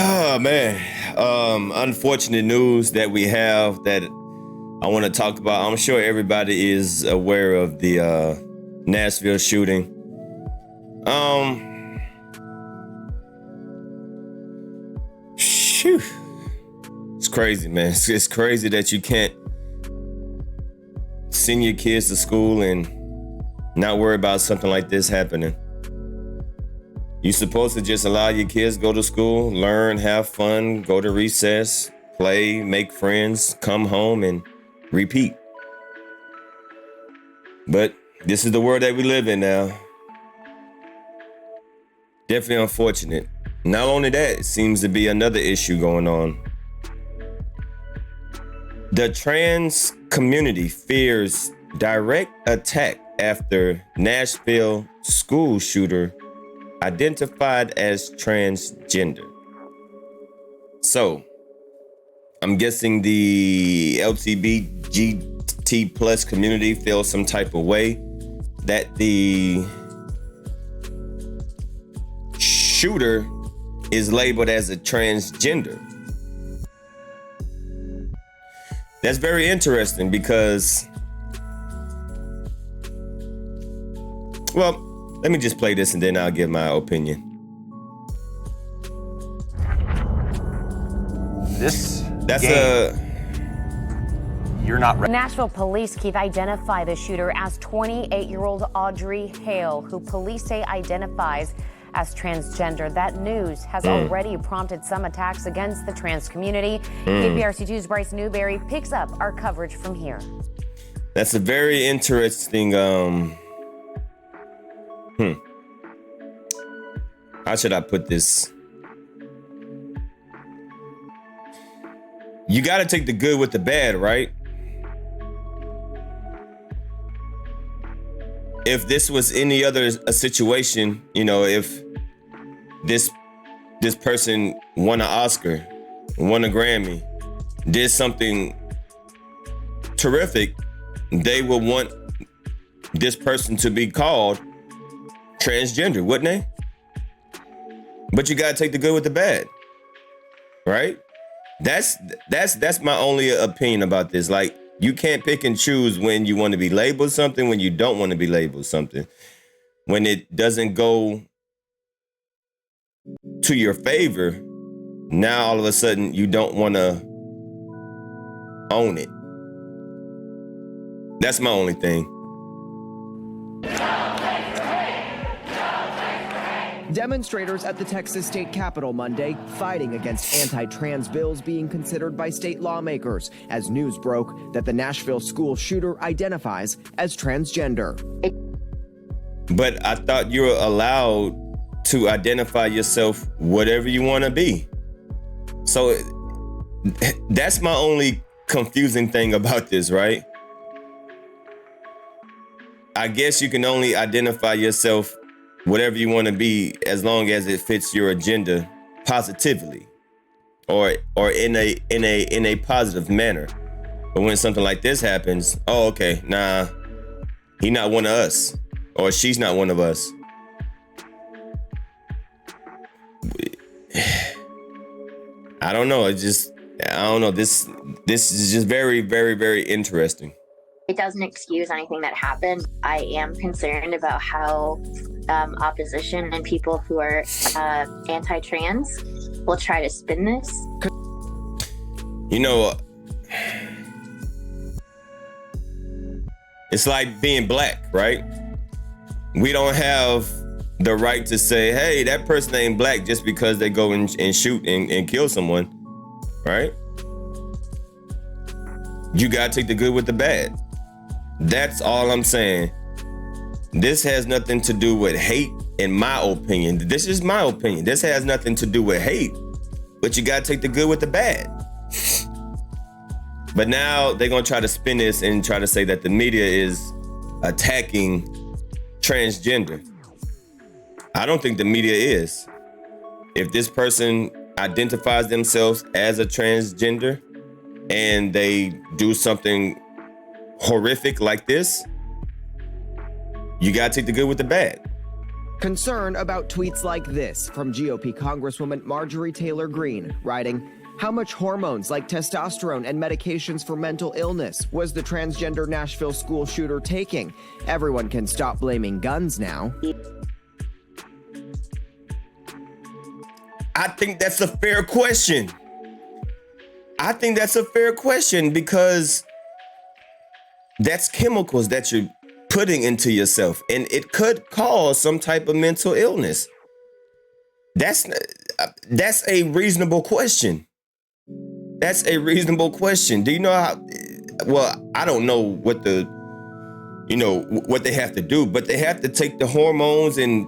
Oh man, unfortunate news that we have that I want to talk about. I'm sure everybody is aware of the Nashville shooting. Phew. It's crazy, man. It's crazy that you can't send your kids to school and not worry about something like this happening. You're supposed to just allow your kids to go to school, learn, have fun, go to recess, play, make friends, come home, and repeat. But this is the world that we live in now. Definitely unfortunate. Not only that, it seems to be another issue going on. The trans community fears direct attack after Nashville school shooter identified as transgender. So, I'm guessing the LGBT plus community feels some type of way that the shooter is labeled as a transgender. That's very interesting because, well, let me just play this and then I'll give my opinion. You're not ready. Nashville police, Keith, identify the shooter as 28-year-old Audrey Hale, who police say identifies as transgender. That news has already prompted some attacks against the trans community. KPRC2's Bryce Newberry picks up our coverage from here. That's a very interesting, how should I put this? You got to take the good with the bad, right? If this was any other situation, you know, if this person won an Oscar, won a Grammy, did something terrific, they would want this person to be called transgender, wouldn't they? But you gotta take the good with the bad, right? That's my only opinion about this. Like, you can't pick and choose when you want to be labeled something, when you don't want to be labeled something. When it doesn't go to your favor, now all of a sudden you don't want to own it. That's my only thing. Demonstrators at the Texas state capitol Monday fighting against anti-trans bills being considered by state lawmakers as news broke that the Nashville school shooter identifies as transgender. But I thought you were allowed to identify yourself whatever you want to be. So that's my only confusing thing about this, right? I guess you can only identify yourself whatever you want to be as long as it fits your agenda positively or in a positive manner. But when something like this happens, oh, okay, nah, he not one of us or she's not one of us. I don't know. I don't know. This is just very, very, very interesting. It doesn't excuse anything that happened. I am concerned about how opposition and people who are anti-trans will try to spin this. You know, it's like being black, right? We don't have the right to say, hey, that person ain't black just because they go and shoot and kill someone, right? You gotta take the good with the bad. That's all I'm saying. This has nothing to do with hate, in my opinion. This is my opinion. This has nothing to do with hate, but you gotta take the good with the bad. But now they're gonna try to spin this and try to say that the media is attacking transgender. I don't think the media is. If this person identifies themselves as a transgender and they do something horrific like this, you gotta take the good with the bad. Concern about tweets like this from GOP Congresswoman Marjorie Taylor Greene, writing, "How much hormones like testosterone and medications for mental illness was the transgender Nashville school shooter taking? Everyone can stop blaming guns now." I think that's a fair question. I think that's a fair question because that's chemicals that you're putting into yourself, and it could cause some type of mental illness. That's a reasonable question. That's a reasonable question. Do you know how? Well, I don't know what what they have to do, but they have to take the hormones, and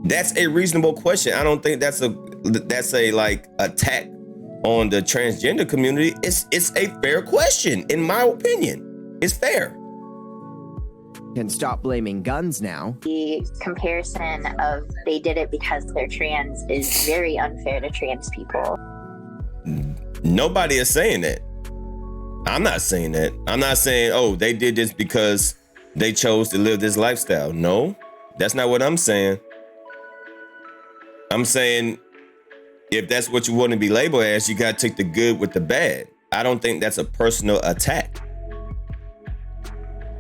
that's a reasonable question. I don't think that's a like attack on the transgender community. It's a fair question, in my opinion. It's fair. Can stop blaming guns now. The comparison of they did it because they're trans is very unfair to trans people. Nobody is saying that. I'm not saying that. I'm not saying, oh, they did this because they chose to live this lifestyle. No, that's not what I'm saying. I'm saying if that's what you want to be labeled as, you got to take the good with the bad. I don't think that's a personal attack.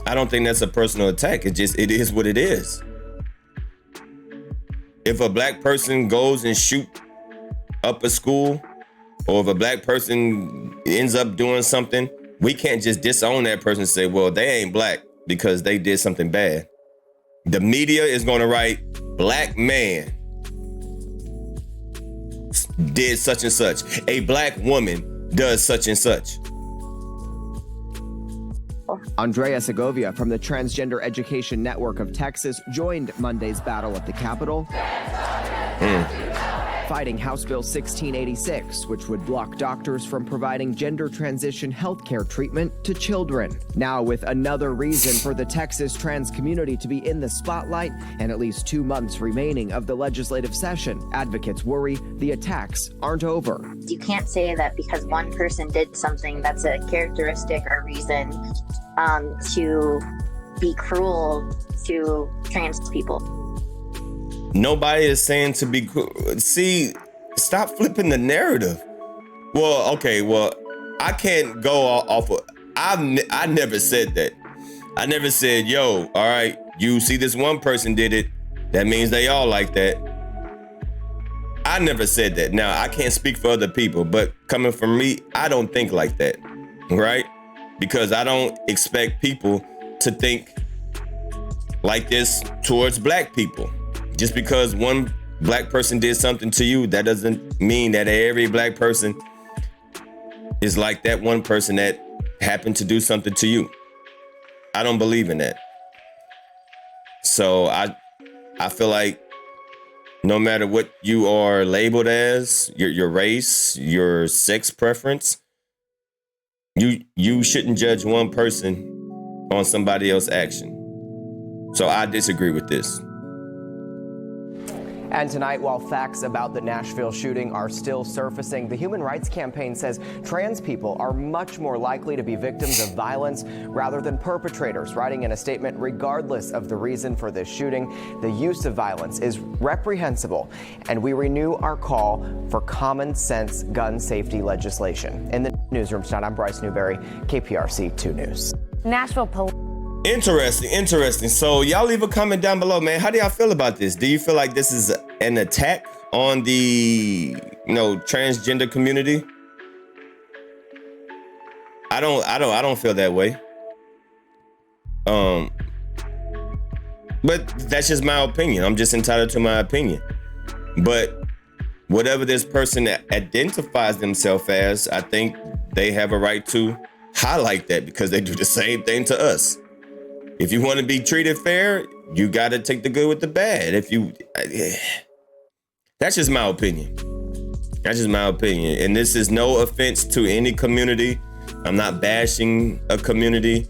I don't think that's a personal attack. It is what it is. If a black person goes and shoot up a school, or if a black person ends up doing something, we can't just disown that person and say, well, they ain't black because they did something bad. The media is going to write, black man did such and such. A black woman does such and such. Andrea Segovia from the Transgender Education Network of Texas joined Monday's battle at the Capitol, fighting House Bill 1686, which would block doctors from providing gender transition healthcare treatment to children. Now, with another reason for the Texas trans community to be in the spotlight and at least 2 months remaining of the legislative session, advocates worry the attacks aren't over. You can't say that because one person did something that's a characteristic or reason to be cruel to trans people. Nobody is saying to be cruel. See, stop flipping the narrative. Well, okay, well, I can't go off of, I never said that. I never said, yo, all right, you see this one person did it, that means they all like that. I never said that. Now, I can't speak for other people, but coming from me, I don't think like that, right? Because I don't expect people to think like this towards black people. Just because one black person did something to you, that doesn't mean that every black person is like that one person that happened to do something to you. I don't believe in that. So I feel like no matter what you are labeled as, your race, your sex preference, you shouldn't judge one person on somebody else's action. So I disagree with this. And tonight, while facts about the Nashville shooting are still surfacing, the Human Rights Campaign says trans people are much more likely to be victims of violence rather than perpetrators. Writing in a statement, regardless of the reason for this shooting, the use of violence is reprehensible, and we renew our call for common sense gun safety legislation. In the newsroom tonight, I'm Bryce Newberry, KPRC 2 News. Nashville police. Interesting. So y'all leave a comment down below, man. How do y'all feel about this? Do you feel like this is an attack on the, transgender community? I don't feel that way. But that's just my opinion. I'm just entitled to my opinion. But whatever this person identifies themselves as, I think they have a right to highlight that because they do the same thing to us. If you want to be treated fair, you got to take the good with the bad. That's just my opinion. And this is no offense to any community. I'm not bashing a community.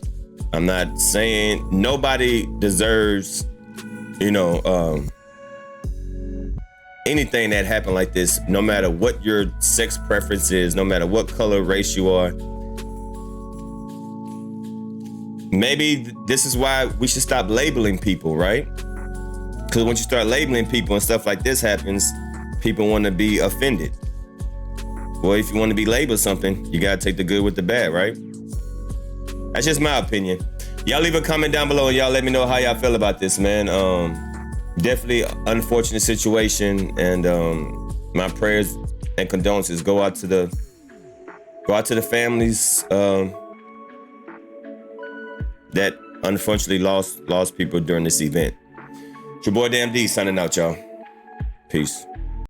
I'm not saying nobody deserves, anything that happened like this, no matter what your sex preference is, no matter what color, race you are. Maybe this is why we should stop labeling people, right? Because once you start labeling people and stuff like this happens, people want to be offended. Well, if you want to be labeled something, you got to take the good with the bad, right? That's just my opinion. Y'all leave a comment down below and y'all let me know how y'all feel about this, man. Definitely unfortunate situation, and my prayers and condolences go out to the families that unfortunately lost people during this event. It's your boy Damn D signing out, y'all. Peace.